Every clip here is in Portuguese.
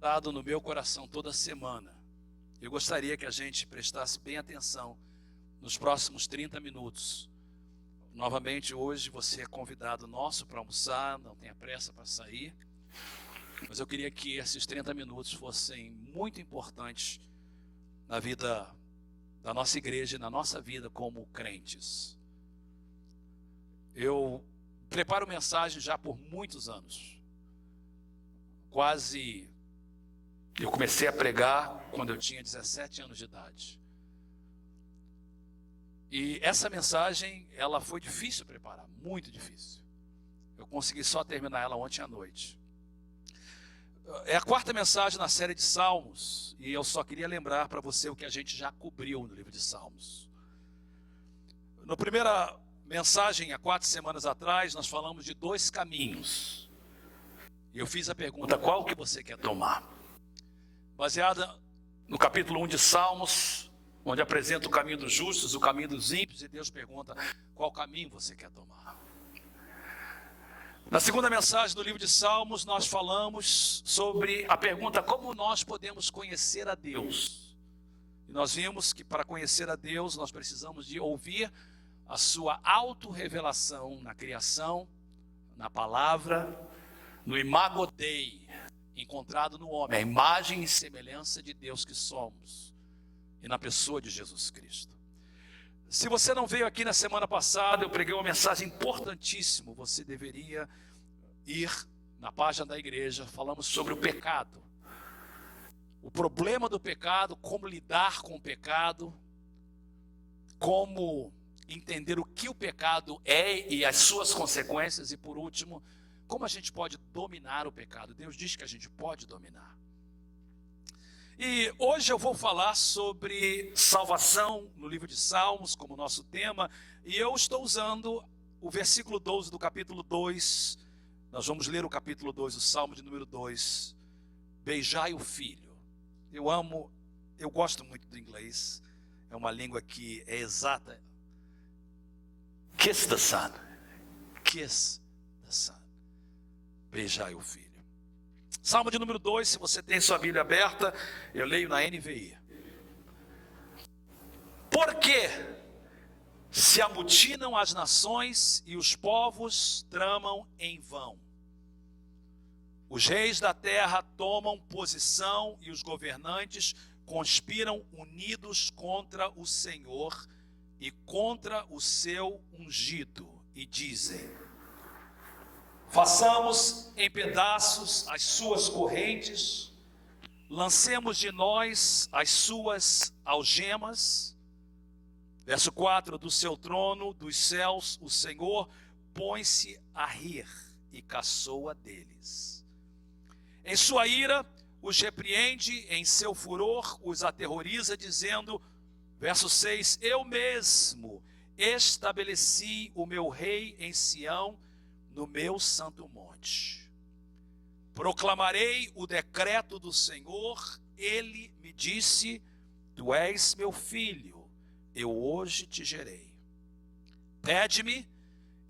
dado no meu coração toda semana. Eu gostaria que a gente prestasse bem atenção nos próximos 30 minutos. Novamente, hoje você é convidado nosso para almoçar, não tenha pressa para sair. Mas eu queria que esses 30 minutos fossem muito importantes na vida da nossa igreja e na nossa vida como crentes. Eu preparo mensagem já por muitos anos. Eu comecei a pregar quando eu tinha 17 anos de idade. E essa mensagem, ela foi difícil preparar, muito difícil. Eu consegui só terminar ela ontem à noite. É a quarta mensagem na série de Salmos, e eu só queria lembrar para você o que a gente já cobriu no livro de Salmos. Na primeira mensagem, há 4 semanas atrás, nós falamos de 2 caminhos. E eu fiz a pergunta, qual que você quer tomar? Baseada no capítulo 1 de Salmos, onde apresenta o caminho dos justos, o caminho dos ímpios, e Deus pergunta, qual caminho você quer tomar? Na segunda mensagem do livro de Salmos, nós falamos sobre a pergunta, como nós podemos conhecer a Deus? E nós vimos que para conhecer a Deus, nós precisamos de ouvir a sua autorrevelação na criação, na palavra, no imago Dei, encontrado no homem, a imagem e semelhança de Deus que somos, e na pessoa de Jesus Cristo. Se você não veio aqui na semana passada, eu preguei uma mensagem importantíssima, você deveria ir na página da igreja, falamos sobre o pecado. O problema do pecado, como lidar com o pecado, como entender o que o pecado é e as suas consequências, e por último, como a gente pode dominar o pecado. Deus diz que a gente pode dominar. E hoje eu vou falar sobre salvação no livro de Salmos, como nosso tema, e eu estou usando o versículo 12 do capítulo 2, nós vamos ler o capítulo 2, o Salmo de número 2, beijai o filho. Eu gosto muito do inglês, é uma língua que é exata. Kiss the son, kiss the son, beijai o filho. Salmo de número 2, se você tem sua Bíblia aberta, eu leio na NVI. Porque se amotinam as nações e os povos tramam em vão. Os reis da terra tomam posição e os governantes conspiram unidos contra o Senhor e contra o seu ungido e dizem: façamos em pedaços as suas correntes, lancemos de nós as suas algemas. Verso 4, do seu trono, dos céus, o Senhor põe-se a rir e caçoa deles. Em sua ira, os repreende, em seu furor, os aterroriza, dizendo, verso 6, eu mesmo estabeleci o meu rei em Sião, no meu santo monte. Proclamarei o decreto do Senhor, ele me disse, tu és meu filho, eu hoje te gerei. Pede-me,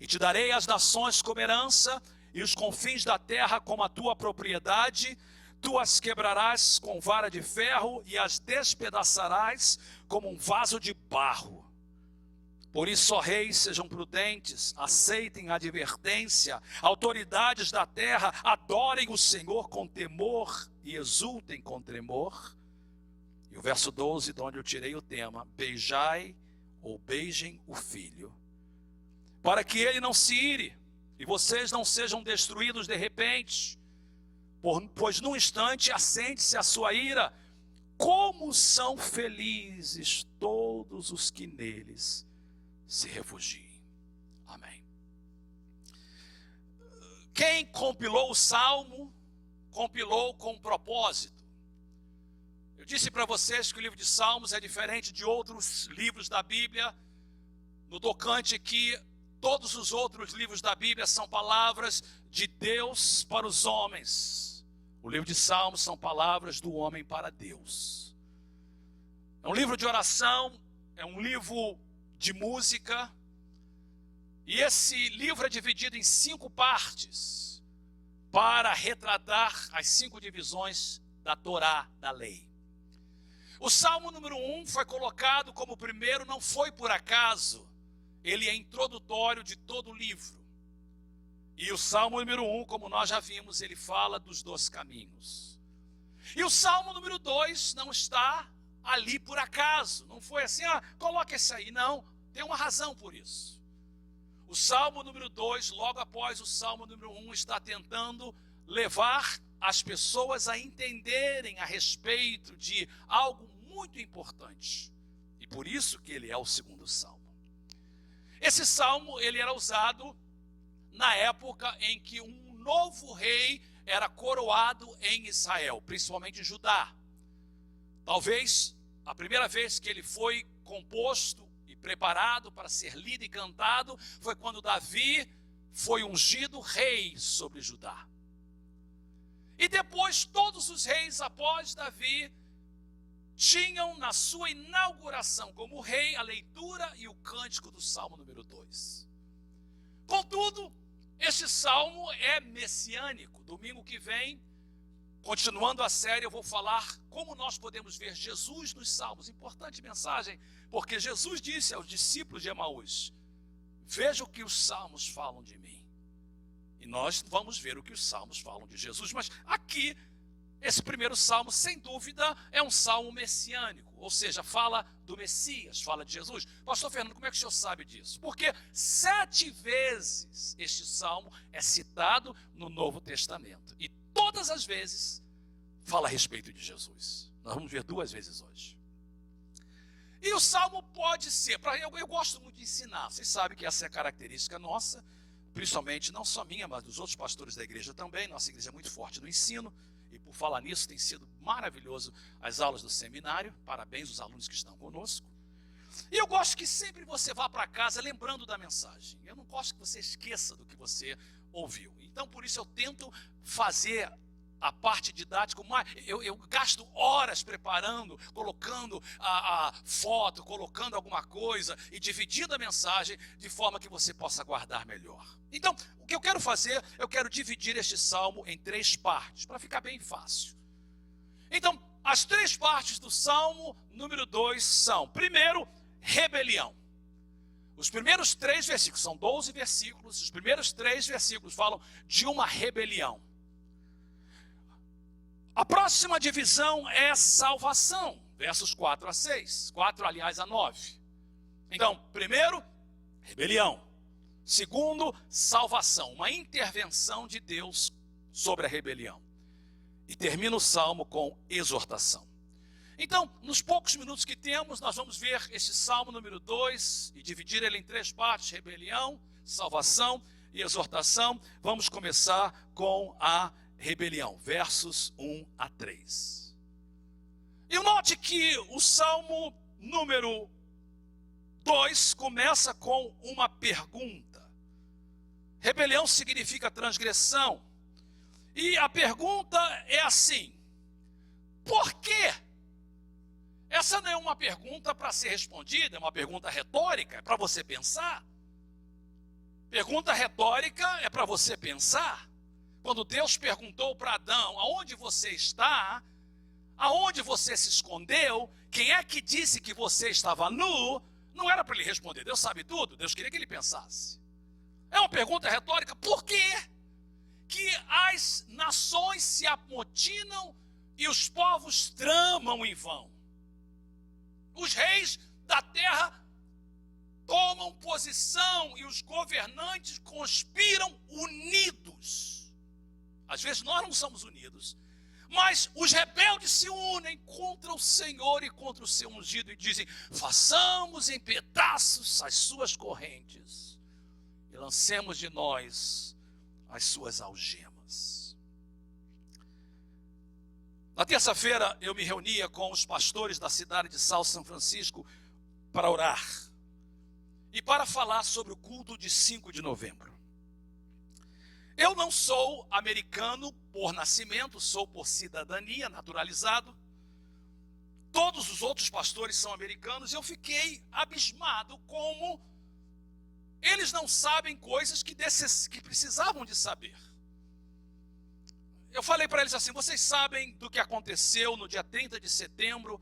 e te darei as nações como herança, e os confins da terra como a tua propriedade. Tu as quebrarás com vara de ferro, e as despedaçarás como um vaso de barro. Por isso, ó reis, sejam prudentes, aceitem a advertência, autoridades da terra, adorem o Senhor com temor e exultem com tremor. E o verso 12, de onde eu tirei o tema, beijai ou beijem o filho, para que ele não se ire e vocês não sejam destruídos de repente, pois num instante acende-se a sua ira. Como são felizes todos os que neles se refugiem. Amém. Quem compilou o Salmo, compilou com um propósito. Eu disse para vocês que o livro de Salmos é diferente de outros livros da Bíblia, no tocante que todos os outros livros da Bíblia são palavras de Deus para os homens. O livro de Salmos são palavras do homem para Deus. É um livro de oração, é um livro de música, e esse livro é dividido em 5 partes para retratar as 5 divisões da Torá, da lei. O Salmo número 1 foi colocado como o primeiro, não foi por acaso. Ele é introdutório de todo o livro. E o Salmo número 1, como nós já vimos, ele fala dos 12 caminhos. E o Salmo número 2 não está ali por acaso. Não foi assim, coloca esse aí. Não, tem uma razão por isso. O Salmo número 2, logo após o Salmo número 1, está tentando levar as pessoas a entenderem a respeito de algo muito importante. E por isso que ele é o segundo Salmo. Esse Salmo, ele era usado na época em que um novo rei era coroado em Israel, principalmente em Judá. Talvez a primeira vez que ele foi composto e preparado para ser lido e cantado foi quando Davi foi ungido rei sobre Judá. E depois todos os reis após Davi tinham na sua inauguração como rei a leitura e o cântico do Salmo número 2. Contudo, este salmo é messiânico. Domingo que vem, continuando a série, eu vou falar como nós podemos ver Jesus nos salmos. Importante mensagem, porque Jesus disse aos discípulos de Emaús: veja o que os salmos falam de mim. E nós vamos ver o que os salmos falam de Jesus. Mas aqui, esse primeiro salmo, sem dúvida, é um salmo messiânico. Ou seja, fala do Messias, fala de Jesus. Pastor Fernando, como é que o senhor sabe disso? Porque 7 vezes este salmo é citado no Novo Testamento. E todas as vezes fala a respeito de Jesus. Nós vamos ver 2 vezes hoje. E o salmo pode ser, eu gosto muito de ensinar. Vocês sabem que essa é a característica nossa, principalmente não só minha, mas dos outros pastores da igreja também. Nossa igreja é muito forte no ensino. E por falar nisso, tem sido maravilhoso as aulas do seminário. Parabéns aos alunos que estão conosco. E eu gosto que sempre você vá para casa lembrando da mensagem. Eu não gosto que você esqueça do que você ouviu. Então, por isso eu tento fazer a parte didática. Eu gasto horas preparando, colocando a foto, colocando alguma coisa e dividindo a mensagem de forma que você possa guardar melhor. Então, o que eu quero fazer, eu quero dividir este salmo em 3 partes, para ficar bem fácil. Então, as 3 partes do salmo número 2 são, primeiro, rebelião. Os primeiros 3 versículos, são 12 versículos, os primeiros 3 versículos falam de uma rebelião. A próxima divisão é salvação, versos 4 a 6, 4, aliás, a 9. Então, primeiro, rebelião. Segundo, salvação, uma intervenção de Deus sobre a rebelião. E termina o salmo com exortação. Então, nos poucos minutos que temos, nós vamos ver esse salmo número 2 e dividir ele em 3 partes: rebelião, salvação e exortação. Vamos começar com a rebelião, versos 1 a 3. E note que o salmo número 2 começa com uma pergunta. Rebelião significa transgressão. E a pergunta é assim: por quê? Essa não é uma pergunta para ser respondida, é uma pergunta retórica, é para você pensar. Pergunta retórica é para você pensar. Quando Deus perguntou para Adão: aonde você está? Aonde você se escondeu? Quem é que disse que você estava nu? Não era para ele responder, Deus sabe tudo. Deus queria que ele pensasse. É uma pergunta retórica. Por quê que as nações se amotinam e os povos tramam em vão? Os reis da terra tomam posição e os governantes conspiram unidos. Às vezes nós não somos unidos, mas os rebeldes se unem contra o Senhor e contra o seu ungido e dizem: façamos em pedaços as suas correntes e lancemos de nós as suas algemas. Na terça-feira eu me reunia com os pastores da cidade de São Francisco para orar e para falar sobre o culto de 5 de novembro. Eu não sou americano por nascimento, sou por cidadania, naturalizado. Todos os outros pastores são americanos e eu fiquei abismado como eles não sabem coisas que precisavam de saber. eu falei para eles assim, vocês sabem do que aconteceu no dia 30 de setembro,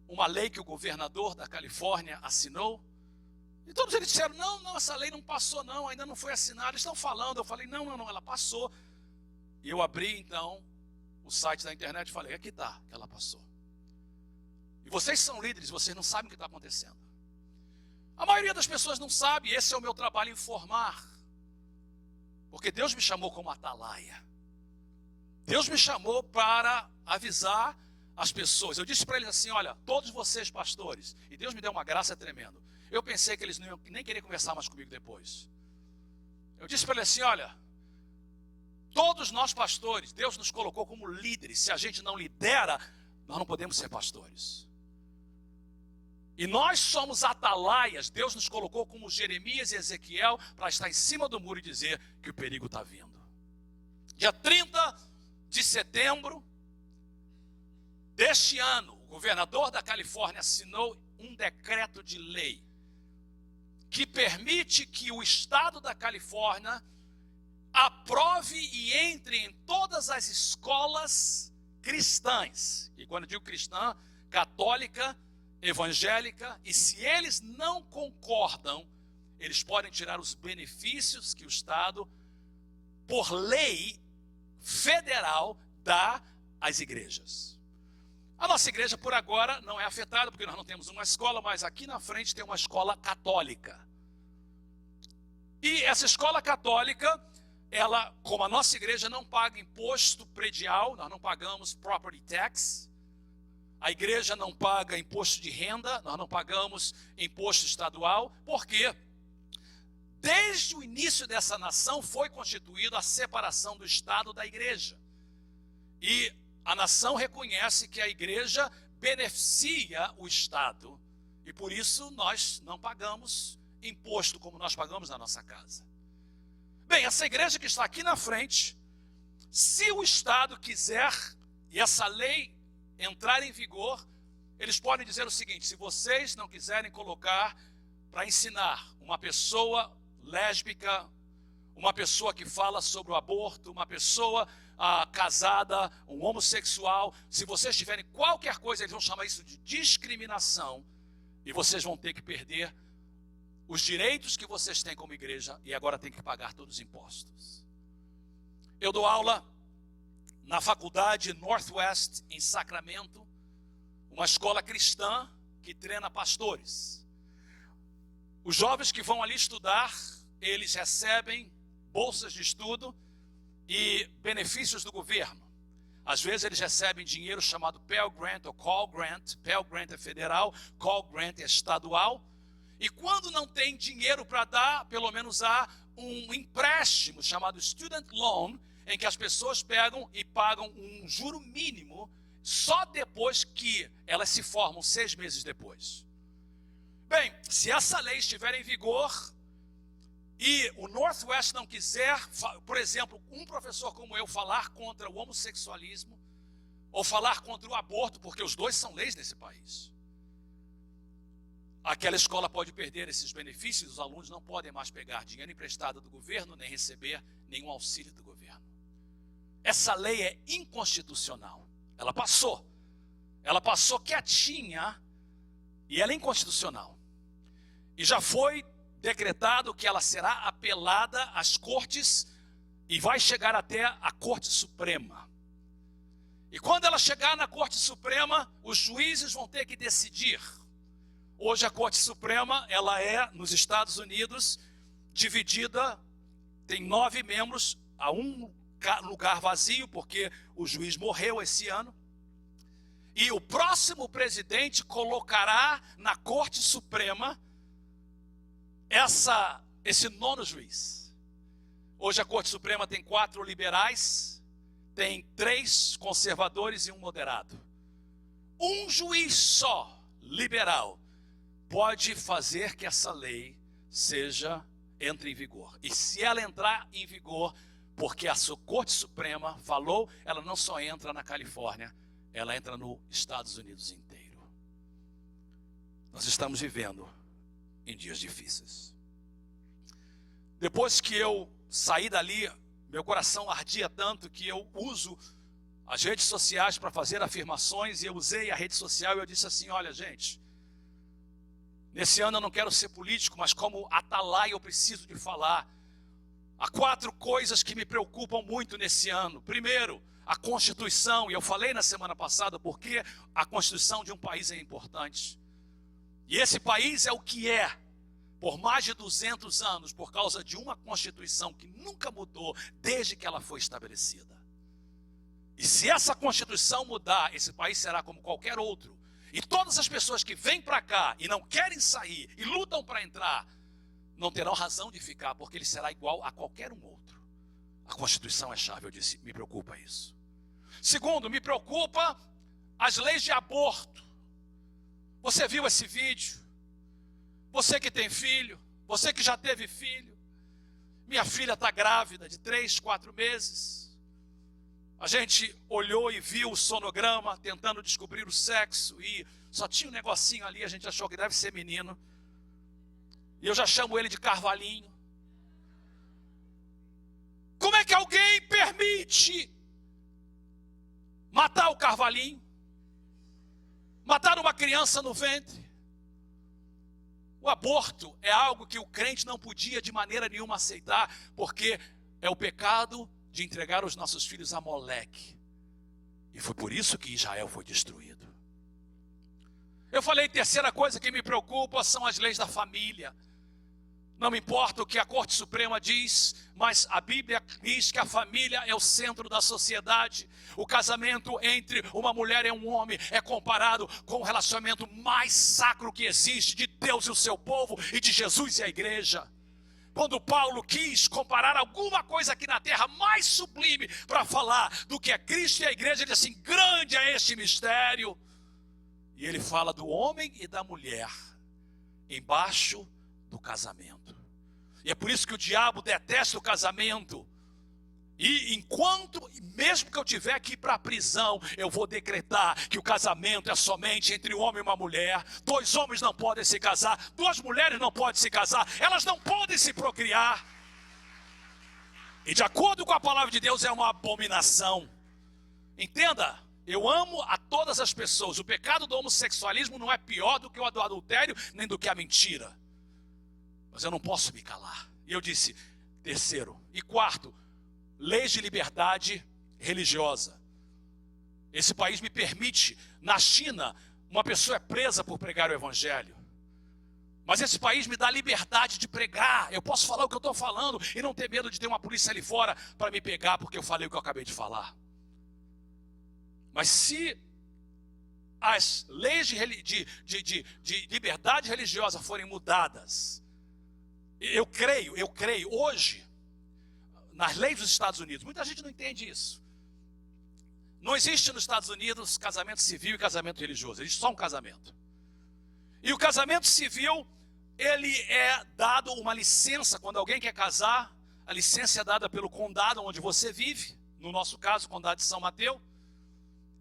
uma lei que o governador da Califórnia assinou? E todos eles disseram, não, essa lei não passou não, ainda não foi assinada, eles estão falando. Eu falei, não, ela passou. E eu abri então o site da internet e falei, aqui está, que ela passou. E vocês são líderes, vocês não sabem o que está acontecendo. A maioria das pessoas não sabe, esse é o meu trabalho, informar. Porque Deus me chamou como atalaia. Deus me chamou para avisar as pessoas. Eu disse para eles assim, olha, todos vocês pastores, e Deus me deu uma graça tremenda. Eu pensei que eles não iam nem querer conversar mais comigo depois. Eu disse para eles assim, olha, todos nós pastores, Deus nos colocou como líderes. Se a gente não lidera, nós não podemos ser pastores. E nós somos atalaias. Deus nos colocou como Jeremias e Ezequiel para estar em cima do muro e dizer que o perigo está vindo. Dia 30 de setembro deste ano, o governador da Califórnia assinou um decreto de lei que permite que o estado da Califórnia aprove e entre em todas as escolas cristãs. E quando eu digo cristã, católica, evangélica, e se eles não concordam, eles podem tirar os benefícios que o Estado, por lei federal, dá às igrejas. A nossa igreja, por agora, não é afetada, porque nós não temos uma escola, mas aqui na frente tem uma escola católica. E essa escola católica, ela, como a nossa igreja não paga imposto predial, nós não pagamos property tax, a igreja não paga imposto de renda, nós não pagamos imposto estadual, porque desde o início dessa nação foi constituída a separação do Estado da igreja. E a nação reconhece que a igreja beneficia o Estado, e por isso nós não pagamos imposto como nós pagamos na nossa casa. Bem, essa igreja que está aqui na frente, se o Estado quiser, e essa lei entrar em vigor, eles podem dizer o seguinte, se vocês não quiserem colocar para ensinar uma pessoa lésbica, uma pessoa que fala sobre o aborto, uma pessoa casada, um homossexual, se vocês tiverem qualquer coisa, eles vão chamar isso de discriminação, e vocês vão ter que perder os direitos que vocês têm como igreja, e agora tem que pagar todos os impostos. Eu dou aula na faculdade Northwest, em Sacramento, uma escola cristã que treina pastores. Os jovens que vão ali estudar, eles recebem bolsas de estudo e benefícios do governo. Às vezes eles recebem dinheiro chamado Pell Grant ou Call Grant. Pell Grant é federal, Call Grant é estadual. E quando não tem dinheiro para dar, pelo menos há um empréstimo chamado Student Loan, em que as pessoas pegam e pagam um juro mínimo só depois que elas se formam, 6 meses depois. Bem, se essa lei estiver em vigor e o Northwest não quiser, por exemplo, um professor como eu falar contra o homossexualismo ou falar contra o aborto, porque os dois são leis nesse país, aquela escola pode perder esses benefícios, os alunos não podem mais pegar dinheiro emprestado do governo, nem receber nenhum auxílio do governo. Essa lei é inconstitucional. Ela passou quietinha e ela é inconstitucional. E já foi decretado que ela será apelada às cortes e vai chegar até a Corte Suprema. E quando ela chegar na Corte Suprema, os juízes vão ter que decidir. Hoje a Corte Suprema, ela é, nos Estados Unidos, dividida, tem 9 membros, a um lugar vazio, porque o juiz morreu esse ano. E o próximo presidente colocará na Corte Suprema esse 9º juiz. Hoje a Corte Suprema tem 4 liberais, tem 3 conservadores e um moderado. Um juiz só, liberal, pode fazer que essa lei entre em vigor. E se ela entrar em vigor, porque a Corte Suprema falou, ela não só entra na Califórnia, ela entra nos Estados Unidos inteiro. Nós estamos vivendo em dias difíceis. Depois que eu saí dali, meu coração ardia tanto que eu uso as redes sociais para fazer afirmações, e eu usei a rede social e eu disse assim: olha, gente, nesse ano eu não quero ser político, mas como atalaia eu preciso de falar. Há 4 coisas que me preocupam muito nesse ano. Primeiro, a Constituição, e eu falei na semana passada porque a Constituição de um país é importante. E esse país é o que é, por mais de 200 anos, por causa de uma Constituição que nunca mudou desde que ela foi estabelecida. E se essa Constituição mudar, esse país será como qualquer outro. E todas as pessoas que vêm para cá e não querem sair e lutam para entrar, não terão razão de ficar, porque ele será igual a qualquer um outro. A Constituição é chave, eu disse, me preocupa isso. Segundo, me preocupa as leis de aborto. Você viu esse vídeo? Você que tem filho, você que já teve filho. Minha filha está grávida de 3, 4 meses. A gente olhou e viu o sonograma, tentando descobrir o sexo, e só tinha um negocinho ali, a gente achou que deve ser menino. E eu já chamo ele de Carvalhinho. Como é que alguém permite matar o Carvalhinho? Matar uma criança no ventre? O aborto é algo que o crente não podia de maneira nenhuma aceitar, porque é o pecado de entregar os nossos filhos a Moleque. E foi por isso que Israel foi destruído. Eu falei, terceira coisa que me preocupa são as leis da família. Não me importa o que a Corte Suprema diz, mas a Bíblia diz que a família é o centro da sociedade. O casamento entre uma mulher e um homem é comparado com o relacionamento mais sacro que existe, de Deus e o seu povo, e de Jesus e a igreja. Quando Paulo quis comparar alguma coisa aqui na terra mais sublime para falar do que é Cristo e a igreja, ele disse assim: grande é este mistério. E ele fala do homem e da mulher embaixo do casamento. E é por isso que o diabo detesta o casamento. E enquanto, mesmo que eu tiver que ir para a prisão, eu vou decretar que o casamento é somente entre um homem e uma mulher. 2 homens não podem se casar, 2 mulheres não podem se casar, elas não podem se procriar. E de acordo com a palavra de Deus é uma abominação. Entenda, eu amo a todas as pessoas. O pecado do homossexualismo não é pior do que o do adultério, nem do que a mentira. Mas eu não posso me calar. E eu disse, terceiro e quarto, leis de liberdade religiosa. Esse país me permite, na China, uma pessoa é presa por pregar o evangelho. Mas esse país me dá liberdade de pregar. Eu posso falar o que eu estou falando e não ter medo de ter uma polícia ali fora para me pegar porque eu falei o que eu acabei de falar. Mas se as leis de liberdade religiosa forem mudadas, eu creio, hoje, nas leis dos Estados Unidos, muita gente não entende isso. Não existe nos Estados Unidos casamento civil e casamento religioso, existe só um casamento. E o casamento civil, ele é dado uma licença, quando alguém quer casar, a licença é dada pelo condado onde você vive, no nosso caso, o condado de São Mateus.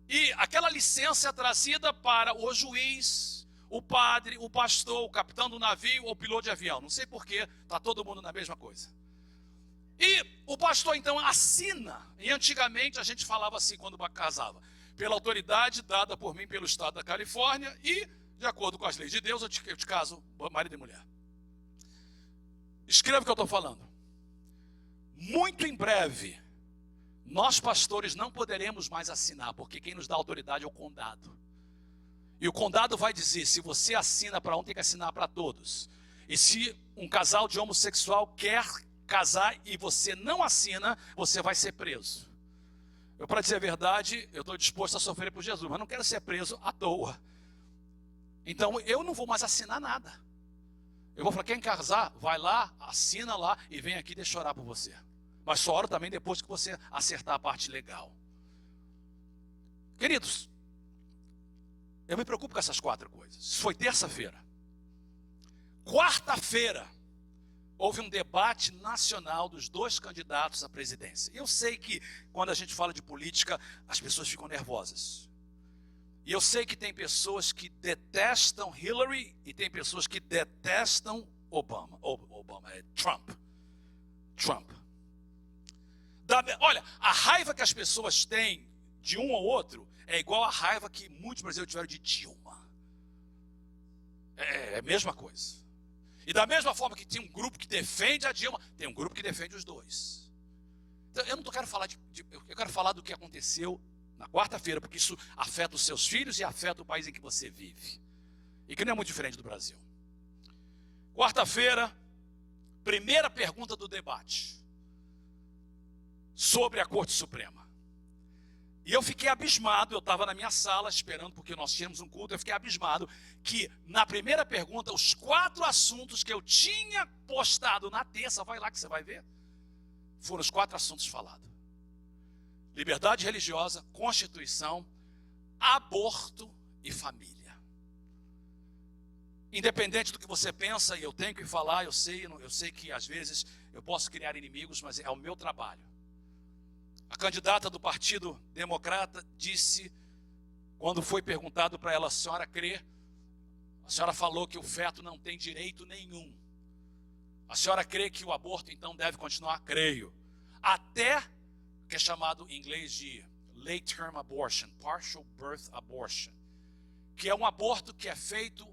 E aquela licença é trazida para o juiz, o padre, o pastor, o capitão do navio ou o piloto de avião. Não sei porquê, está todo mundo na mesma coisa. E o pastor então assina, e antigamente a gente falava assim quando casava, pela autoridade dada por mim pelo estado da Califórnia e, de acordo com as leis de Deus, eu te caso marido e mulher. Escreva o que eu estou falando. Muito em breve, nós pastores não poderemos mais assinar, porque quem nos dá autoridade é o condado. E o condado vai dizer, se você assina para um, tem que assinar para todos. E se um casal de homossexual quer casar e você não assina, você vai ser preso. Eu, para dizer a verdade, eu estou disposto a sofrer por Jesus, mas não quero ser preso à toa. Então eu não vou mais assinar nada. Eu vou falar, quem casar, vai lá, assina lá e vem aqui deixa eu orar por você. Mas só oro também depois que você acertar a parte legal. Queridos, eu me preocupo com essas 4 coisas. Isso foi terça-feira. Quarta-feira, houve um debate nacional dos 2 candidatos à presidência. Eu sei que quando a gente fala de política, as pessoas ficam nervosas. E eu sei que tem pessoas que detestam Hillary e tem pessoas que detestam Trump. raiva que as pessoas têm de um ou outro é igual a raiva que muitos brasileiros tiveram de Dilma. É a mesma coisa. E da mesma forma que tem um grupo que defende a Dilma, tem um grupo que defende os dois. Então, eu não quero falar eu quero falar do que aconteceu na quarta-feira, porque isso afeta os seus filhos e afeta o país em que você vive. E que não é muito diferente do Brasil. Quarta-feira, primeira pergunta do debate sobre a Corte Suprema. E eu fiquei abismado, eu estava na minha sala esperando, porque nós tínhamos um culto, eu fiquei abismado que na primeira pergunta, os 4 assuntos que eu tinha postado na terça, vai lá que você vai ver, foram os 4 assuntos falados. Liberdade religiosa, Constituição, aborto e família. Independente do que você pensa, e eu tenho que falar, eu sei que às vezes eu posso criar inimigos, mas é o meu trabalho. A candidata do Partido Democrata disse, quando foi perguntado para ela, a senhora crê? A senhora falou que o feto não tem direito nenhum. A senhora crê que o aborto então deve continuar? Creio. Até o que é chamado em inglês de late term abortion, partial birth abortion, que é um aborto que é feito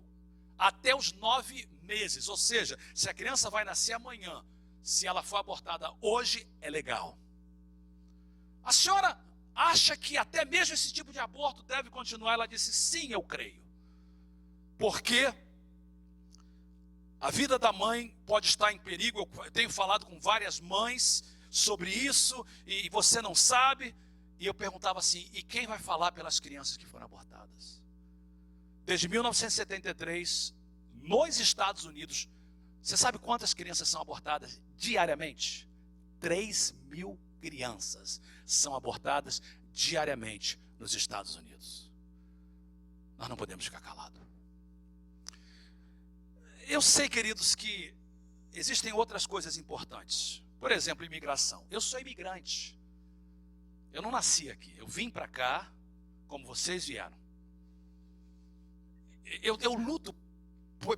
até os 9 meses. Ou seja, se a criança vai nascer amanhã, se ela for abortada hoje, é legal. A senhora acha que até mesmo esse tipo de aborto deve continuar? Ela disse, sim, eu creio. Porque a vida da mãe pode estar em perigo. Eu tenho falado com várias mães sobre isso, e você não sabe. E eu perguntava assim, e quem vai falar pelas crianças que foram abortadas? Desde 1973, nos Estados Unidos, você sabe quantas crianças são abortadas diariamente? 3.000 crianças são abortadas diariamente nos Estados Unidos. Nós não podemos ficar calados. Eu sei, queridos, que existem outras coisas importantes. Por exemplo, imigração. Eu sou imigrante. Eu não nasci aqui. Eu vim para cá como vocês vieram. Eu luto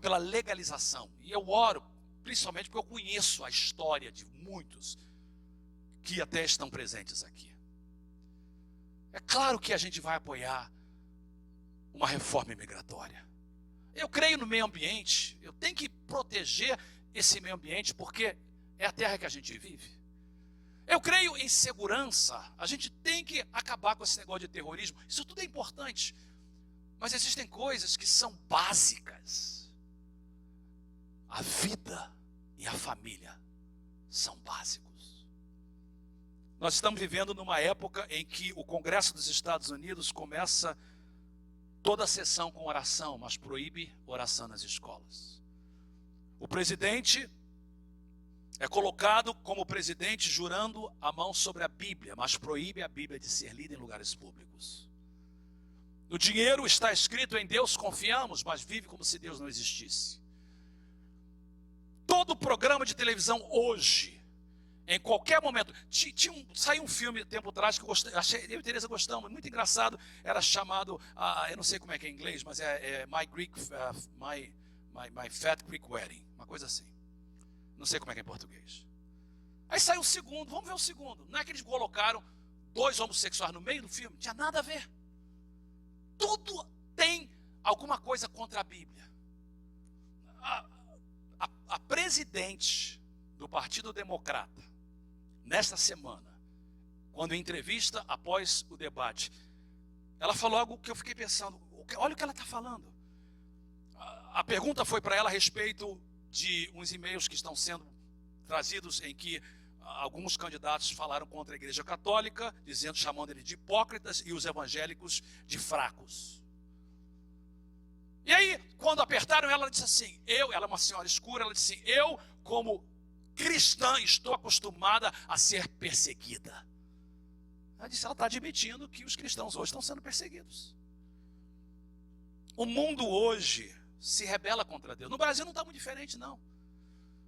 pela legalização. E eu oro, principalmente porque eu conheço a história de muitos que até estão presentes aqui. É claro que a gente vai apoiar uma reforma imigratória. Eu creio no meio ambiente, eu tenho que proteger esse meio ambiente, porque é a terra que a gente vive. Eu creio em segurança, a gente tem que acabar com esse negócio de terrorismo, isso tudo é importante. Mas existem coisas que são básicas. A vida e a família são básicos. Nós estamos vivendo numa época em que o Congresso dos Estados Unidos começa toda a sessão com oração, mas proíbe oração nas escolas. O presidente é colocado como presidente jurando a mão sobre a Bíblia, mas proíbe a Bíblia de ser lida em lugares públicos. No dinheiro está escrito, em Deus confiamos, mas vive como se Deus não existisse. Todo programa de televisão hoje, em qualquer momento, saiu um filme tempo atrás que eu e Teresa gostamos, muito engraçado, era chamado, eu não sei como é que é em inglês, mas é My Fat Greek Wedding, uma coisa assim. Não sei como é que é em português. Aí saiu o segundo, vamos ver o segundo. Não é que eles colocaram 2 homossexuais no meio do filme? Não tinha nada a ver. Tudo tem alguma coisa contra a Bíblia. A presidente do Partido Democrata, nesta semana, quando em entrevista após o debate, ela falou algo que eu fiquei pensando, olha o que ela está falando. A pergunta foi para ela a respeito de uns e-mails que estão sendo trazidos em que alguns candidatos falaram contra a Igreja Católica, chamando ele de hipócritas e os evangélicos de fracos. E aí, quando apertaram ela disse assim, ela é uma senhora escura, ela disse assim, eu como cristã estou acostumada a ser perseguida. Ela disse, ela está admitindo que os cristãos hoje estão sendo perseguidos. O mundo hoje se rebela contra Deus. No Brasil não está muito diferente, não.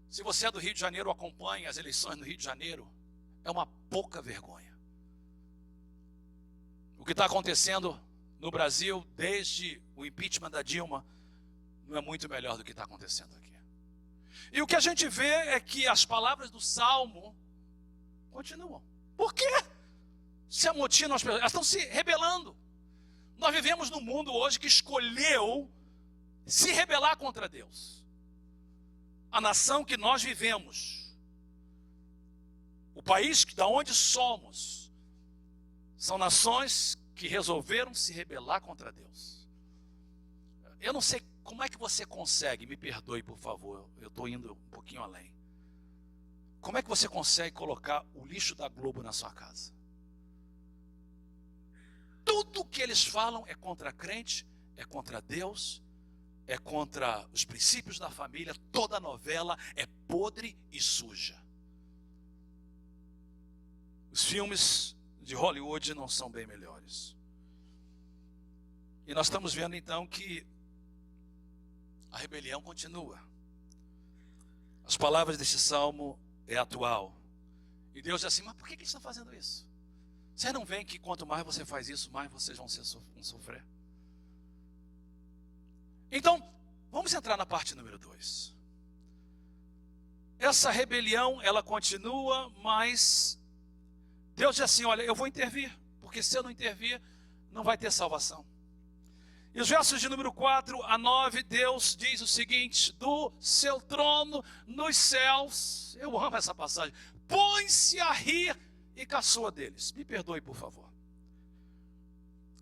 Se você é do Rio de Janeiro, acompanha as eleições no Rio de Janeiro, é uma pouca vergonha. O que está acontecendo no Brasil, desde o impeachment da Dilma, não é muito melhor do que está acontecendo aqui. E o que a gente vê é que as palavras do Salmo continuam. Por quê? se amotinam as pessoas, elas estão se rebelando. Nós vivemos num mundo hoje que escolheu se rebelar contra Deus. A nação que nós vivemos, o país da onde somos, são nações que resolveram se rebelar contra Deus. Eu não sei como é que você consegue, me perdoe por favor, eu estou indo um pouquinho além. Como é que você consegue colocar o lixo da Globo na sua casa? Tudo que eles falam é contra crente, é contra Deus, é contra os princípios da família. Toda novela é podre e suja. Os filmes de Hollywood não são bem melhores. E nós estamos vendo então que a rebelião continua. As palavras desse salmo é atual. E Deus diz assim, mas por que eles estão fazendo isso? Você não vê que quanto mais você faz isso, mais vocês vão sofrer? Então, vamos entrar na parte número 2. Essa rebelião, ela continua, mas Deus diz assim, olha, eu vou intervir, porque se eu não intervir, não vai ter salvação. E os versos de número 4 a 9, Deus diz o seguinte, do seu trono nos céus, eu amo essa passagem, põe-se a rir e caçoa deles. Me perdoe, por favor.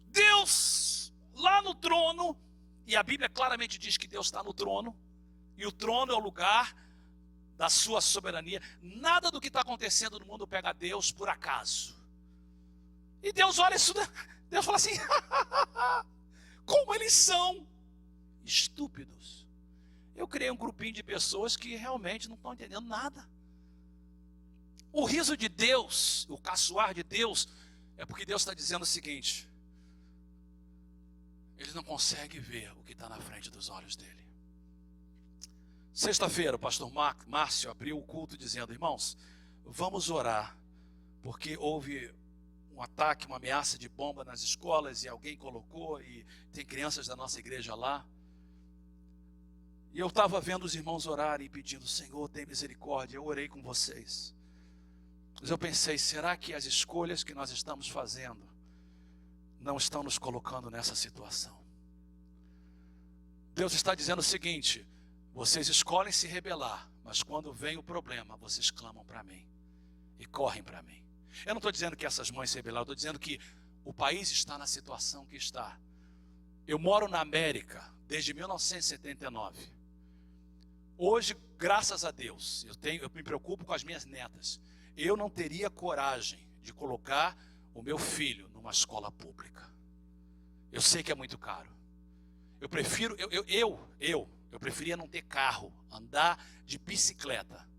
Deus, lá no trono, e a Bíblia claramente diz que Deus está no trono, e o trono é o lugar da sua soberania. Nada do que está acontecendo no mundo pega Deus por acaso. E Deus olha isso, Deus fala assim, como eles são estúpidos. Eu criei um grupinho de pessoas que realmente não estão entendendo nada. O riso de Deus, o caçoar de Deus, é porque Deus está dizendo o seguinte, eles não conseguem ver o que está na frente dos olhos dele. Sexta-feira, o pastor Márcio abriu o culto dizendo, irmãos, vamos orar, porque houve um ataque, uma ameaça de bomba nas escolas, e alguém colocou, e tem crianças da nossa igreja lá. E eu estava vendo os irmãos orarem e pedindo, Senhor, tem misericórdia, eu orei com vocês. Mas eu pensei, será que as escolhas que nós estamos fazendo não estão nos colocando nessa situação? Deus está dizendo o seguinte, vocês escolhem se rebelar, mas quando vem o problema, vocês clamam para mim e correm para mim. Eu não estou dizendo que essas mães se rebelaram, eu estou dizendo que o país está na situação que está. Eu moro na América desde 1979. Hoje, graças a Deus, eu me preocupo com as minhas netas. Eu não teria coragem de colocar o meu filho numa escola pública. Eu sei que é muito caro. Eu prefiro, eu preferia não ter carro, andar de bicicleta.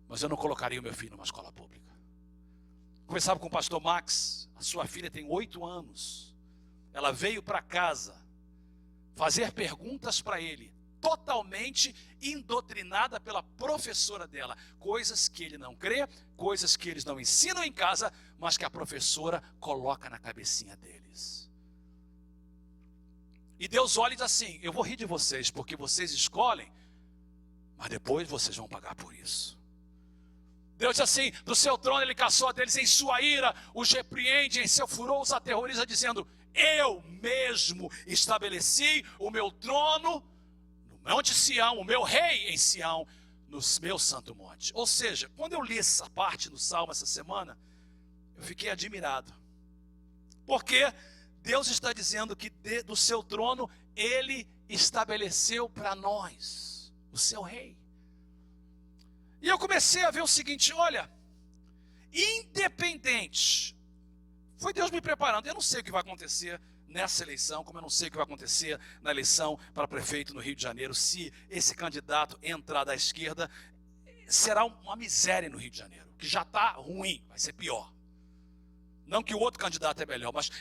Mas eu não colocaria o meu filho numa escola pública. Conversava com o pastor Max, a sua filha tem 8 anos. Ela veio para casa fazer perguntas para ele, totalmente indoctrinada pela professora dela. Coisas que ele não crê, coisas que eles não ensinam em casa, mas que a professora coloca na cabecinha deles. E Deus olha e diz assim, eu vou rir de vocês, porque vocês escolhem, mas depois vocês vão pagar por isso. Deus diz assim, do seu trono ele caçoa deles, em sua ira os repreende, em seu furor os aterroriza, dizendo, eu mesmo estabeleci o meu trono no monte Sião, o meu rei em Sião, no meu santo monte. Ou seja, quando eu li essa parte no Salmo essa semana, eu fiquei admirado. Porque Deus está dizendo que do seu trono ele estabeleceu para nós o seu rei. E eu comecei a ver o seguinte, olha, independente, foi Deus me preparando, eu não sei o que vai acontecer nessa eleição, como eu não sei o que vai acontecer na eleição para prefeito no Rio de Janeiro, se esse candidato entrar da esquerda, será uma miséria no Rio de Janeiro, que já está ruim, vai ser pior. Não que o outro candidato é melhor, mas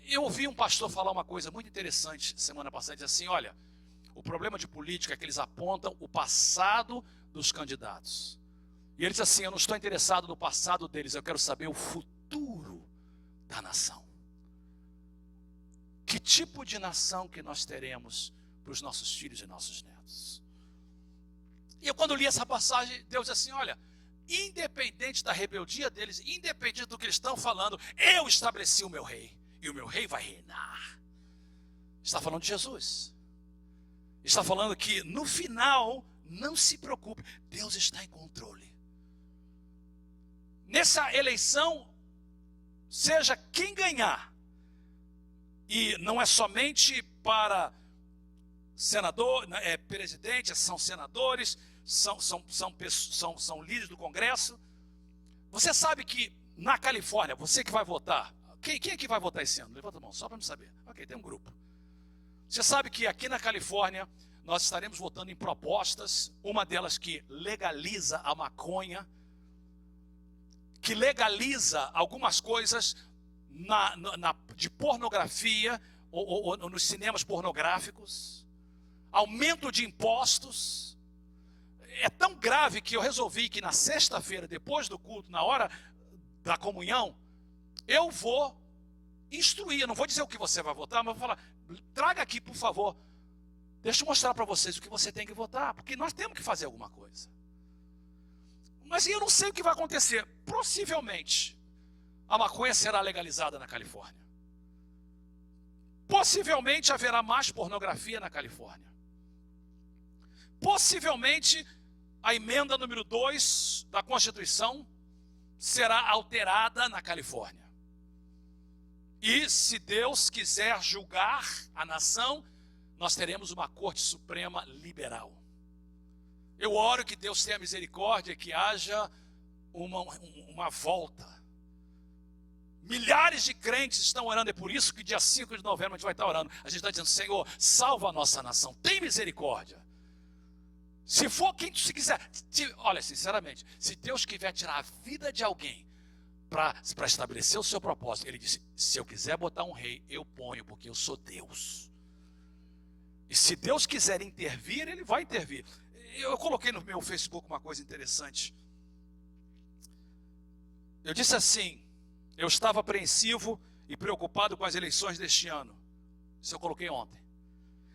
eu ouvi um pastor falar uma coisa muito interessante semana passada, diz assim, olha, o problema de política é que eles apontam o passado dos candidatos. E ele diz assim, eu não estou interessado no passado deles, eu quero saber o futuro da nação. Que tipo de nação que nós teremos para os nossos filhos e nossos netos? E eu quando li essa passagem, Deus diz assim, olha, independente da rebeldia deles, independente do que eles estão falando, eu estabeleci o meu rei, e o meu rei vai reinar. Está falando de Jesus. Está falando que no final, não se preocupe, Deus está em controle. Nessa eleição, seja quem ganhar, e não é somente para senador, presidente, são senadores, são líderes do Congresso. Você sabe que na Califórnia, você que vai votar, quem é que vai votar esse ano? Levanta a mão, só para me saber. Ok, tem um grupo. Você sabe que aqui na Califórnia, nós estaremos votando em propostas, uma delas que legaliza a maconha, que legaliza algumas coisas de pornografia, ou nos cinemas pornográficos, aumento de impostos. É tão grave que eu resolvi que na sexta-feira, depois do culto, na hora da comunhão, eu vou instruir, eu não vou dizer o que você vai votar, mas vou falar, traga aqui, por favor, deixa eu mostrar para vocês o que você tem que votar, porque nós temos que fazer alguma coisa. Mas eu não sei o que vai acontecer. Possivelmente, a maconha será legalizada na Califórnia. Possivelmente haverá mais pornografia na Califórnia. Possivelmente a emenda número 2 da Constituição será alterada na Califórnia. E se Deus quiser julgar a nação, nós teremos uma Corte Suprema liberal. Eu oro que Deus tenha misericórdia, que haja uma volta. Milhares de crentes estão orando, é por isso que dia 5 de novembro a gente vai estar orando. A gente está dizendo, Senhor, salva a nossa nação, tem misericórdia. Se for quem tu quiser, olha, sinceramente, se Deus quiser tirar a vida de alguém para estabelecer o seu propósito, ele disse, se eu quiser botar um rei, eu ponho, porque eu sou Deus. E se Deus quiser intervir, ele vai intervir. Eu coloquei no meu Facebook uma coisa interessante. Eu disse assim, eu estava apreensivo e preocupado com as eleições deste ano. Isso eu coloquei ontem.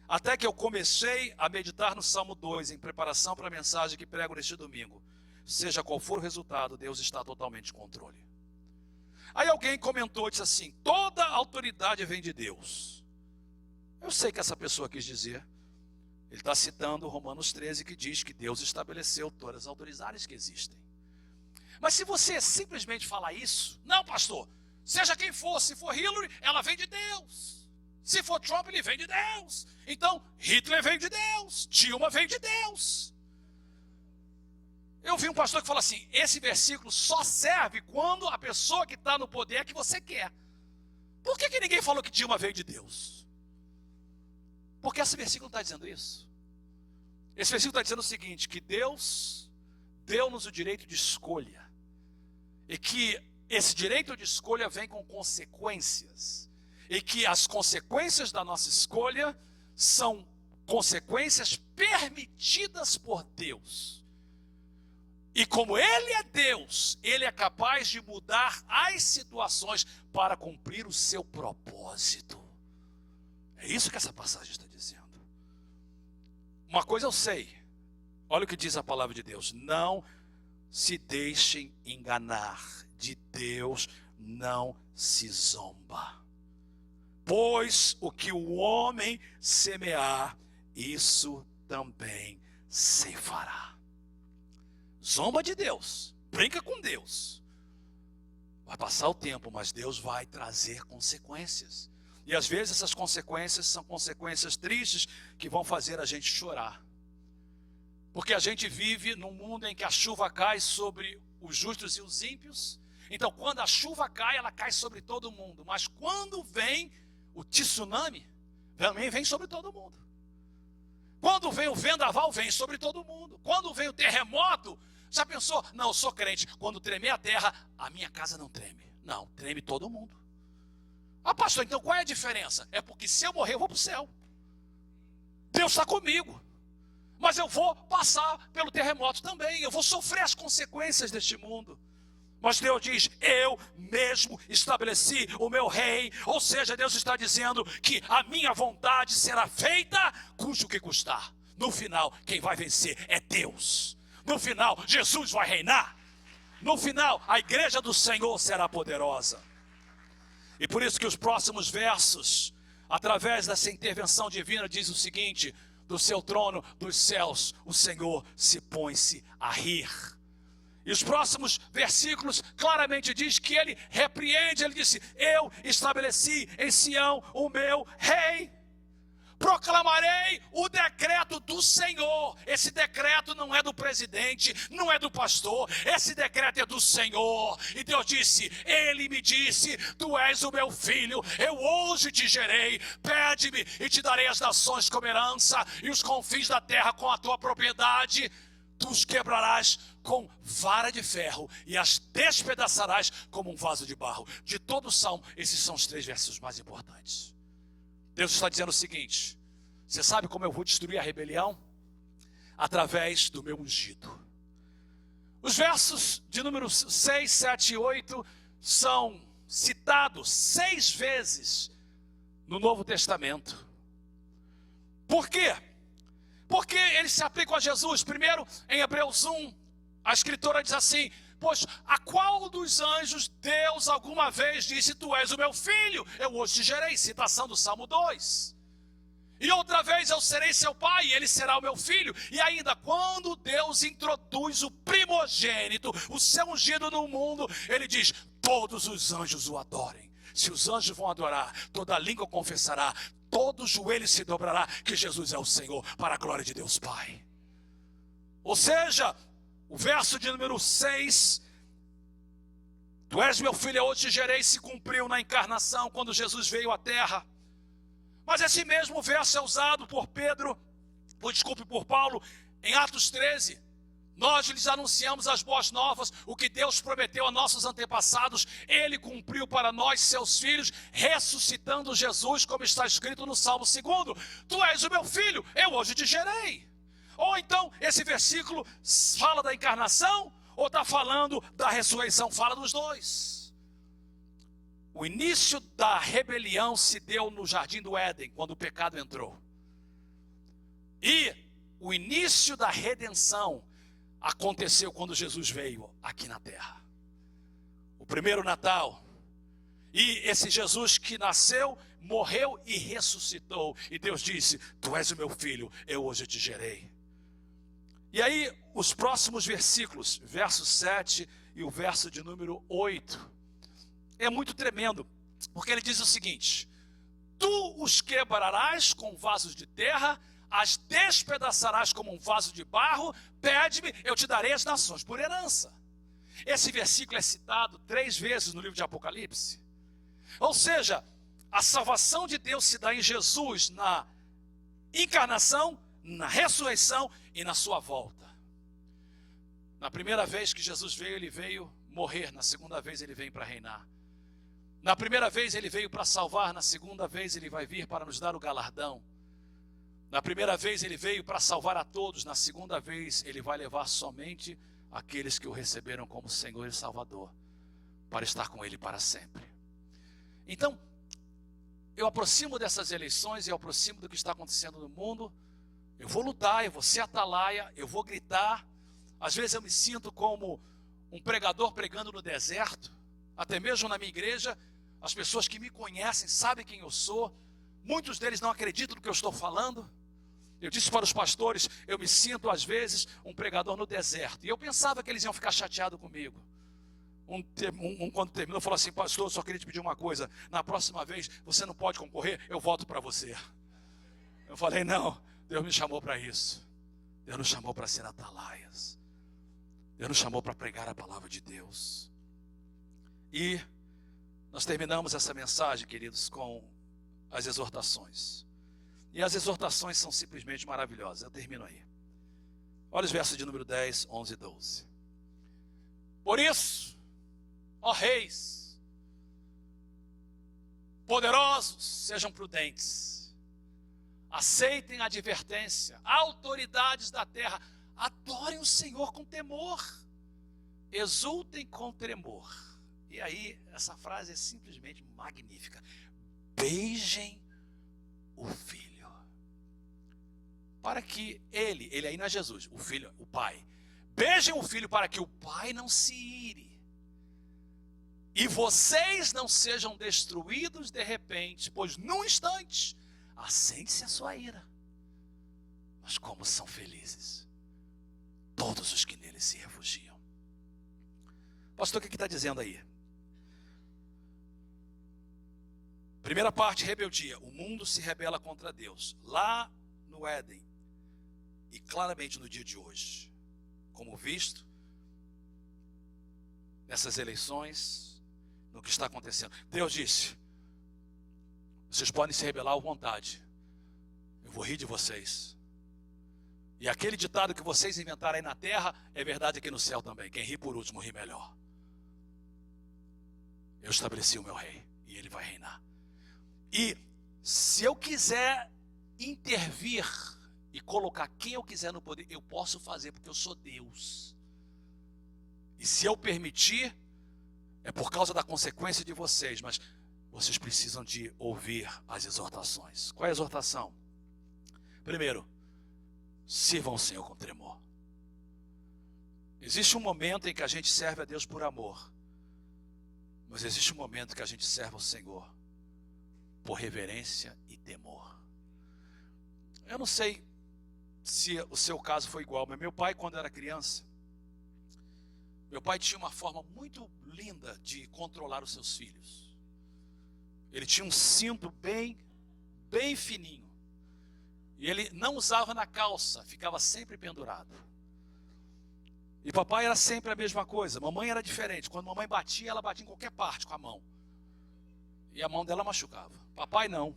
Até que eu comecei a meditar no Salmo 2, em preparação para a mensagem que prego neste domingo. Seja qual for o resultado, Deus está totalmente em controle. Aí alguém comentou, disse assim, toda autoridade vem de Deus. Eu sei que essa pessoa quis dizer, ele está citando Romanos 13, que diz que Deus estabeleceu todas as autoridades que existem. Mas se você simplesmente falar isso, não, pastor, seja quem for, se for Hillary, ela vem de Deus. Se for Trump, ele vem de Deus. Então, Hitler vem de Deus, Dilma vem de Deus. Eu vi um pastor que falou assim, esse versículo só serve quando a pessoa que está no poder é que você quer. Por que ninguém falou que Dilma veio de Deus? Porque esse versículo não está dizendo isso. Esse versículo está dizendo o seguinte, que Deus deu-nos o direito de escolha. E que esse direito de escolha vem com consequências. E que as consequências da nossa escolha são consequências permitidas por Deus. E como Ele é Deus, Ele é capaz de mudar as situações para cumprir o seu propósito. É isso que essa passagem está dizendo. Uma coisa eu sei, olha o que diz a palavra de Deus, não se deixem enganar, de Deus não se zomba. Pois o que o homem semear, isso também ceifará. Zomba de Deus, brinca com Deus. Vai passar o tempo, mas Deus vai trazer consequências. E às vezes essas consequências são consequências tristes que vão fazer a gente chorar. Porque a gente vive num mundo em que a chuva cai sobre os justos e os ímpios. Então quando a chuva cai, ela cai sobre todo mundo. Mas quando vem o tsunami, também vem sobre todo mundo. Quando vem o vendaval, vem sobre todo mundo. Quando vem o terremoto, já pensou? Não, eu sou crente. Quando tremer a terra, a minha casa não treme. Não, treme todo mundo. Ah, pastor, então qual é a diferença? É porque se eu morrer, eu vou para o céu. Deus está comigo. Mas eu vou passar pelo terremoto também. Eu vou sofrer as consequências deste mundo. Mas Deus diz, eu mesmo estabeleci o meu rei. Ou seja, Deus está dizendo que a minha vontade será feita, custe o que custar. No final, quem vai vencer é Deus. No final, Jesus vai reinar. No final, a igreja do Senhor será poderosa. E por isso que os próximos versos, através dessa intervenção divina, diz o seguinte: do seu trono dos céus, o Senhor se põe-se a rir. E os próximos versículos claramente diz que ele repreende, ele disse: eu estabeleci em Sião o meu rei. Proclamarei o decreto do Senhor. Esse decreto não é do presidente, não é do pastor, esse decreto é do Senhor. E Deus disse, ele me disse, tu és o meu filho, eu hoje te gerei, pede-me e te darei as nações como herança e os confins da terra com a tua propriedade. Tu os quebrarás com vara de ferro e as despedaçarás como um vaso de barro. De todo o salmo, esses são os 3 versos mais importantes. Deus está dizendo o seguinte: você sabe como eu vou destruir a rebelião? Através do meu ungido. Os versos de número 6, 7 e 8 são citados 6 vezes no Novo Testamento. Por quê? Porque eles se aplicam a Jesus. Primeiro, em Hebreus 1, a escritora diz assim: pois a qual dos anjos Deus alguma vez disse, tu és o meu filho, eu hoje te gerei, citação do Salmo 2. E outra vez eu serei seu pai, e ele será o meu filho. E ainda, quando Deus introduz o primogênito, o seu ungido no mundo, ele diz, todos os anjos o adorem. Se os anjos vão adorar, toda língua confessará, todo joelho se dobrará, que Jesus é o Senhor, para a glória de Deus Pai. Ou seja, o verso de número 6, tu és meu filho, eu hoje te gerei, se cumpriu na encarnação, quando Jesus veio à terra. Mas esse mesmo verso é usado por por Paulo, em Atos 13. Nós lhes anunciamos as boas novas, o que Deus prometeu a nossos antepassados, ele cumpriu para nós, seus filhos, ressuscitando Jesus, como está escrito no Salmo 2. Tu és o meu filho, eu hoje te gerei. Ou então, esse versículo fala da encarnação, ou está falando da ressurreição? Fala dos dois. O início da rebelião se deu no Jardim do Éden, quando o pecado entrou. E o início da redenção aconteceu quando Jesus veio aqui na terra. O primeiro Natal. E esse Jesus que nasceu, morreu e ressuscitou. E Deus disse, tu és o meu filho, eu hoje te gerei. E aí, os próximos versículos, verso 7 e o verso de número 8, é muito tremendo, porque ele diz o seguinte: tu os quebrarás com vasos de terra, as despedaçarás como um vaso de barro, pede-me, eu te darei as nações por herança. Esse versículo é citado 3 vezes no livro de Apocalipse. Ou seja, a salvação de Deus se dá em Jesus, na encarnação, na ressurreição e na sua volta. Na primeira vez que Jesus veio, ele veio morrer. Na segunda vez ele veio para reinar. Na primeira vez ele veio para salvar. Na segunda vez ele vai vir para nos dar o galardão. Na primeira vez ele veio para salvar a todos. Na segunda vez ele vai levar somente aqueles que o receberam como Senhor e Salvador, para estar com ele para sempre. Então, eu aproximo dessas eleições e eu aproximo do que está acontecendo no mundo. Eu vou lutar, eu vou ser atalaia, eu vou gritar. Às vezes eu me sinto como um pregador pregando no deserto. Até mesmo na minha igreja, as pessoas que me conhecem sabem quem eu sou. Muitos deles não acreditam no que eu estou falando. Eu disse para os pastores, eu me sinto às vezes um pregador no deserto. E eu pensava que eles iam ficar chateados comigo. Quando terminou, falou assim, pastor, eu só queria te pedir uma coisa. Na próxima vez, você não pode concorrer, eu volto para você. Eu falei, não, Deus me chamou para isso. Deus nos chamou para ser atalaias. Deus nos chamou para pregar a palavra de Deus. E nós terminamos essa mensagem, queridos, com as exortações. E as exortações são simplesmente maravilhosas. Eu termino aí. Olha os versos de número 10, 11 e 12. Por isso, ó reis, poderosos, sejam prudentes. Aceitem a advertência. Autoridades da terra, adorem o Senhor com temor. Exultem com tremor. E aí, essa frase é simplesmente magnífica. Beijem o Filho. Para que ele aí não é Jesus, o Filho, o Pai, Beijem o filho para que o pai não se ire e vocês não sejam destruídos de repente, pois num instante acende-se a sua ira. Mas como são felizes todos os que nele se refugiam. Pastor, o que está dizendo aí? Primeira parte, rebeldia. O mundo se rebela contra Deus. Lá no Éden e claramente no dia de hoje, como visto nessas eleições, no que está acontecendo. Deus disse: vocês podem se rebelar à vontade, eu vou rir de vocês. E aquele ditado que vocês inventaram aí na terra é verdade aqui no céu também: quem ri por último ri melhor. Eu estabeleci o meu rei e ele vai reinar. E se eu quiser intervir e colocar quem eu quiser no poder, eu posso fazer, porque eu sou Deus. E se eu permitir, é por causa da consequência de vocês, mas vocês precisam de ouvir as exortações. Qual é a exortação? Primeiro, sirvam o Senhor com tremor. Existe um momento em que a gente serve a Deus por amor, mas existe um momento que a gente serve ao Senhor por reverência e temor. Eu não sei se o seu caso foi igual, mas meu pai, quando era criança, meu pai tinha uma forma muito linda de controlar os seus filhos. Ele tinha um cinto bem fininho. E ele não usava na calça, ficava sempre pendurado. E papai era sempre a mesma coisa. Mamãe era diferente. Quando mamãe batia, ela batia em qualquer parte com a mão. E a mão dela machucava. Papai não.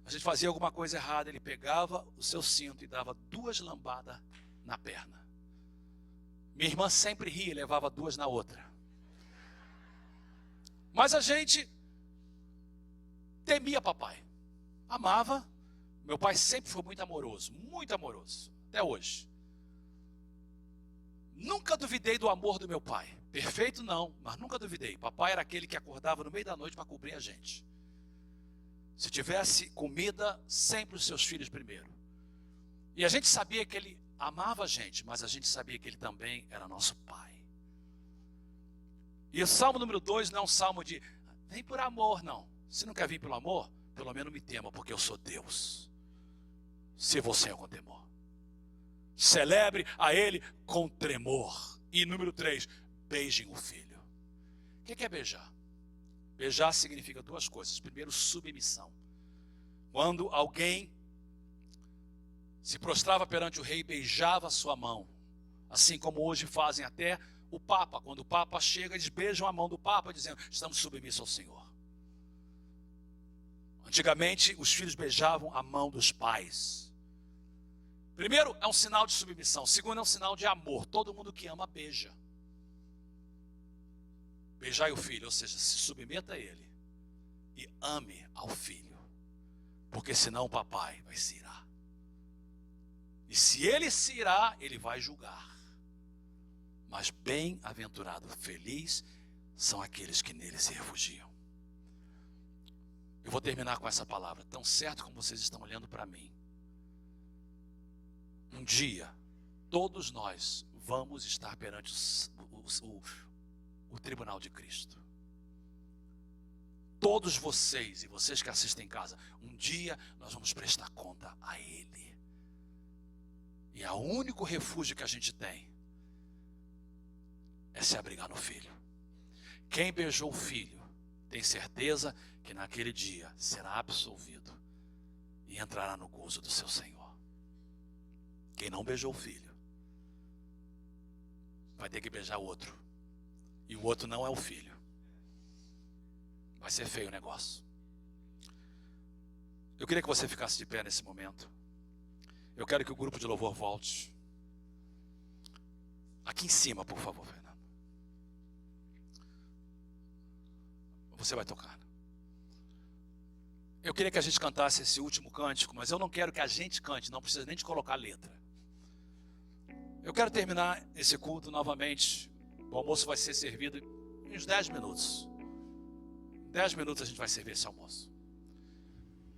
A gente fazia alguma coisa errada, ele pegava o seu cinto e dava 2 lambadas na perna. Minha irmã sempre ria e levava 2 na outra. Mas a gente temia papai. Amava. Meu pai sempre foi muito amoroso, até hoje. Nunca duvidei do amor do meu pai. Perfeito não, mas nunca duvidei. Papai era aquele que acordava no meio da noite para cobrir a gente. Se tivesse comida, sempre os seus filhos primeiro. E a gente sabia que ele amava a gente, mas a gente sabia que ele também era nosso pai. E o Salmo número 2 não é um salmo de vem por amor, não. Se não quer vir pelo amor, pelo menos me tema, porque eu sou Deus. Sirva o Senhor com temor. Celebre a Ele com tremor. E número 3, beijem o filho. O que é beijar? Beijar significa 2 coisas. Primeiro, submissão. Quando alguém se prostrava perante o rei, beijava a sua mão. Assim como hoje fazem até o Papa. Quando o Papa chega, eles beijam a mão do Papa, dizendo: estamos submissos ao Senhor. Antigamente, os filhos beijavam a mão dos pais. Primeiro, é um sinal de submissão. Segundo, é um sinal de amor. Todo mundo que ama, beija. Beijai o filho, ou seja, se submeta a ele. E ame ao filho. Porque senão o papai vai se irar. E se ele se irar, ele vai julgar. Mas bem-aventurado, feliz, são aqueles que nele se refugiam. Eu vou terminar com essa palavra. Tão certo como vocês estão olhando para mim. Um dia, todos nós vamos estar perante o tribunal de Cristo. Todos vocês e vocês que assistem em casa, um dia nós vamos prestar conta a Ele. E o único refúgio que a gente tem é se abrigar no Filho. Quem beijou o Filho tem certeza que naquele dia será absolvido e entrará no gozo do seu Senhor. Quem não beijou o Filho vai ter que beijar o outro. E o outro não é o Filho. Vai ser feio o negócio. Eu queria que você ficasse de pé nesse momento. Eu quero que o grupo de louvor volte. Aqui em cima, por favor, Fernando. Você vai tocar. Eu queria que a gente cantasse esse último cântico, mas eu não quero que a gente cante, não precisa nem de colocar letra. Eu quero terminar esse culto novamente. O almoço vai ser servido em uns 10 minutos. Em 10 minutos a gente vai servir esse almoço.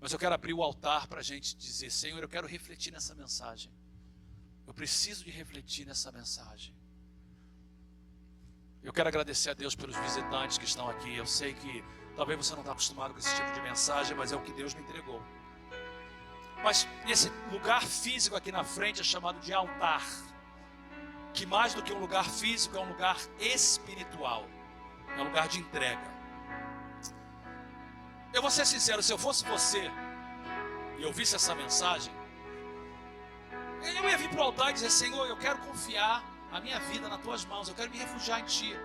Mas eu quero abrir o altar para a gente dizer: Senhor, eu quero refletir nessa mensagem. eu preciso de refletir nessa mensagem. Eu quero agradecer a Deus pelos visitantes que estão aqui. Eu sei que talvez você não está acostumado com esse tipo de mensagem, mas é o que Deus me entregou. Mas esse lugar físico aqui na frente é chamado de altar, que mais do que um lugar físico é um lugar espiritual, é um lugar de entrega. Eu vou ser sincero, se eu fosse você e ouvisse essa mensagem, eu ia vir para o altar e dizer: Senhor, eu quero confiar a minha vida nas tuas mãos, eu quero me refugiar em ti.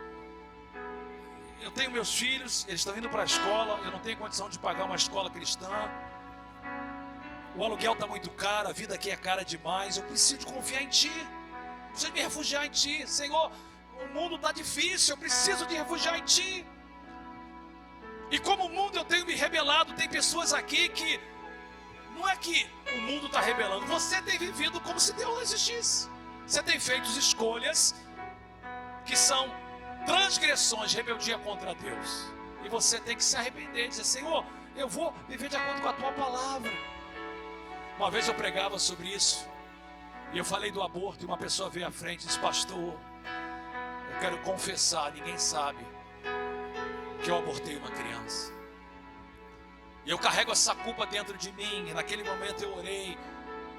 Eu tenho meus filhos, eles estão indo para a escola, eu não tenho condição de pagar uma escola cristã, o aluguel está muito caro, a vida aqui é cara demais, eu preciso de confiar em ti, eu preciso me refugiar em ti. Senhor, o mundo está difícil, eu preciso de refugiar em ti. E como o mundo eu tenho me rebelado, tem pessoas aqui que não é que o mundo está rebelando, você tem vivido como se Deus não existisse. Você tem feito escolhas que são transgressões, rebeldia contra Deus. E você tem que se arrepender e dizer: Senhor, eu vou viver de acordo com a tua palavra. Uma vez eu pregava sobre isso, e eu falei do aborto, e uma pessoa veio à frente e disse: pastor, eu quero confessar, ninguém sabe, que eu abortei uma criança. E eu carrego essa culpa dentro de mim. E naquele momento eu orei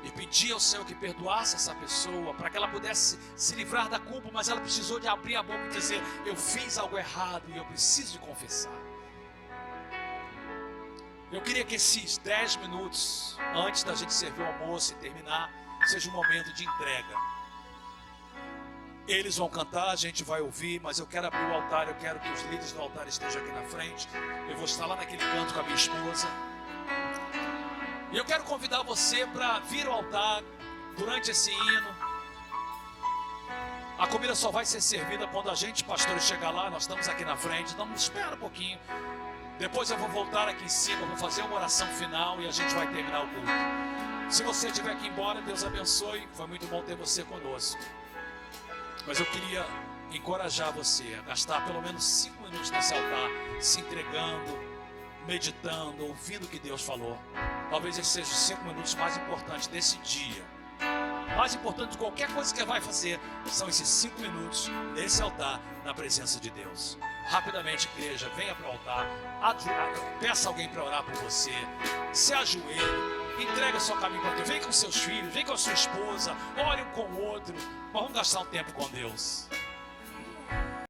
e pedi ao Senhor que perdoasse essa pessoa, para que ela pudesse se livrar da culpa, mas ela precisou de abrir a boca e dizer: eu fiz algo errado e eu preciso de confessar. Eu queria que esses 10 minutos, antes da gente servir o almoço e terminar, seja um momento de entrega. Eles vão cantar, a gente vai ouvir, mas eu quero abrir o altar, eu quero que os líderes do altar estejam aqui na frente. Eu vou estar lá naquele canto com a minha esposa. E eu quero convidar você para vir ao altar durante esse hino. A comida só vai ser servida quando a gente, pastores, chegar lá. Nós estamos aqui na frente, então espera um pouquinho. Depois eu vou voltar aqui em cima, vou fazer uma oração final e a gente vai terminar o culto. Se você tiver que ir embora, Deus abençoe. Foi muito bom ter você conosco. Mas eu queria encorajar você a gastar pelo menos 5 minutos nesse altar, se entregando, meditando, ouvindo o que Deus falou. Talvez esses sejam os 5 minutos mais importantes desse dia. Mais importante de qualquer coisa que você vai fazer são esses 5 minutos nesse altar, na presença de Deus. Rapidamente, igreja, venha para o altar, peça alguém para orar por você, se ajoelhe. Entrega seu caminho para Deus. Vem com seus filhos, vem com a sua esposa, ore um com o outro. Mas vamos gastar um tempo com Deus.